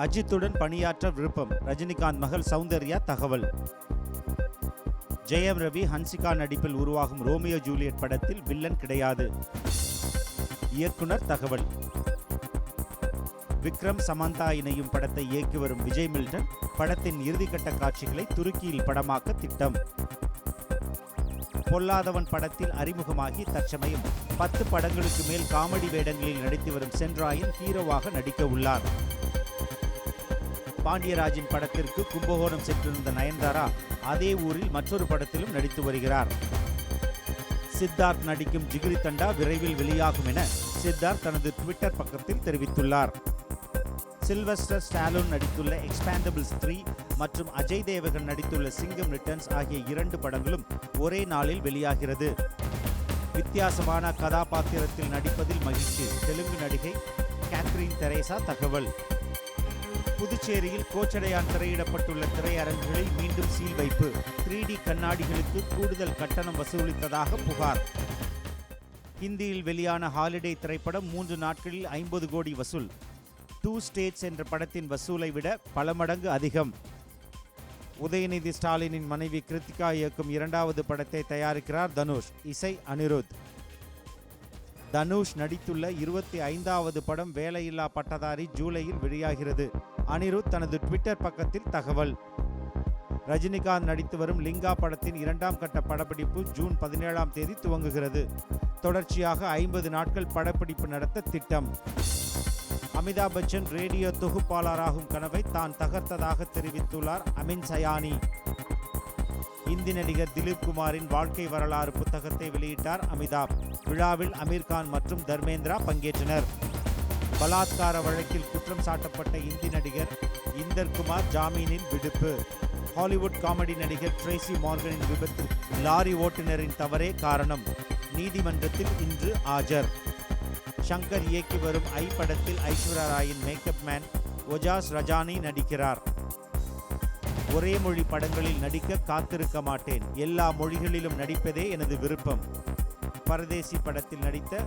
அஜித்துடன் பணியாற்ற விருப்பம், ரஜினிகாந்த் மகள் சௌந்தர்யா தகவல். ஜெயம் ரவி, ஹன்சிகா நடிப்பில் உருவாகும் ரோமியோ ஜூலியட் படத்தில் வில்லன் கிடையாது, இயக்குனர் தகவல். விக்ரம் சமந்தா இணையும் படத்தை இயக்கி வரும் விஜய் மில்டன் படத்தின் இறுதிக்கட்ட காட்சிகளை துருக்கியில் படமாக்க திட்டம். பொல்லாதவன் படத்தில் அறிமுகமாகி தற்சமயம் 10 படங்களுக்கு மேல் காமெடி வேடங்களில் நடித்து வரும் சென்ராயன் ஹீரோவாக நடிக்க உள்ளார். பாண்டியராஜின் படத்திற்கு கும்பகோணம் சென்றிருந்த நயன்தாரா அதே ஊரில் மற்றொரு படத்திலும் நடித்து வருகிறார். சித்தார்த் நடிக்கும் ஜிகிரி தண்டா விரைவில் வெளியாகும் என சித்தார்த் தனது ட்விட்டர் பக்கத்தில் தெரிவித்துள்ளார். சில்வஸ்டர் ஸ்டாலோன் நடித்துள்ள எக்ஸ்பேண்டபிள்ஸ் 3 மற்றும் அஜய் தேவகன் நடித்துள்ள சிங்கம் ரிட்டர்ன்ஸ் ஆகிய 2 படங்களும் ஒரே நாளில் வெளியாகிறது. வித்தியாசமான கதாபாத்திரத்தில் நடிப்பதில் மகிழ்ச்சி, தெலுங்கு நடிகை கேத்ரின் தெரேசா தகவல். புதுச்சேரியில் கோச்சடையான் திரையிடப்பட்டுள்ள திரையரங்குகளில் மீண்டும் சீல் வைப்பு, 3D கண்ணாடிகளுக்கு கூடுதல் கட்டணம் வசூலித்ததாக புகார். ஹிந்தியில் வெளியான ஹாலிடே திரைப்படம் 3 நாட்களில் 50 கோடி வசூல். 2 ஸ்டேட்ஸ் என்ற படத்தின் வசூலை விட பல மடங்கு அதிகம். உதயநிதி ஸ்டாலினின் மனைவி கிருத்திகா இயக்கும் 2வது படத்தை தயாரிக்கிறார் தனுஷ், இசை அனிருத். தனுஷ் நடித்துள்ள 25வது படம் வேலையில்லா பட்டதாரி ஜூலையில் வெளியாகிறது. அனிருத் தனது ட்விட்டர் பக்கத்தில் தகவல். ரஜினிகாந்த் நடித்து வரும் லிங்கா படத்தின் 2ஆம் கட்ட படப்பிடிப்பு ஜூன் 17ஆம் தேதி துவங்குகிறது. தொடர்ச்சியாக 50 நாட்கள் படப்பிடிப்பு நடத்த திட்டம். அமிதாப் பச்சன் ரேடியோ தொகுப்பாளராகும் கனவை தான் தகர்த்ததாக தெரிவித்துள்ளார் அமின் சயானி. இந்தி நடிகர் திலீப் குமாரின் வாழ்க்கை வரலாறு புத்தகத்தை வெளியிட்டார் அமிதாப். விழாவில் அமீர்கான் மற்றும் தர்மேந்திரா பங்கேற்றனர். பலாத்கார வழக்கில் குற்றம் சாட்டப்பட்ட இந்தி நடிகர் இந்தர் குமார் ஜாமீனில் விடுப்பு. ஹாலிவுட் காமெடி நடிகர் ட்ரேசி மார்கனின் விபத்தில் லாரி ஓட்டுநரின் தவறே காரணம், நீதிமன்றத்தில் இன்று ஆஜர். ஷங்கர் இயக்கி வரும் ஐ படத்தில் ஐஸ்வர்யா ராயின் மேக்கப் மேன் ஒஜாஸ் ரஜானி நடிக்கிறார். ஒரே மொழி படங்களில் நடிக்க காத்திருக்க மாட்டேன், எல்லா மொழிகளிலும் நடிப்பதே எனது விருப்பம். பரதேசி படத்தில் நடித்த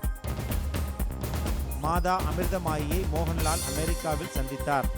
மாதா அமிர்தமாயியை மோகன்லால் அமெரிக்காவில் சந்தித்தார்.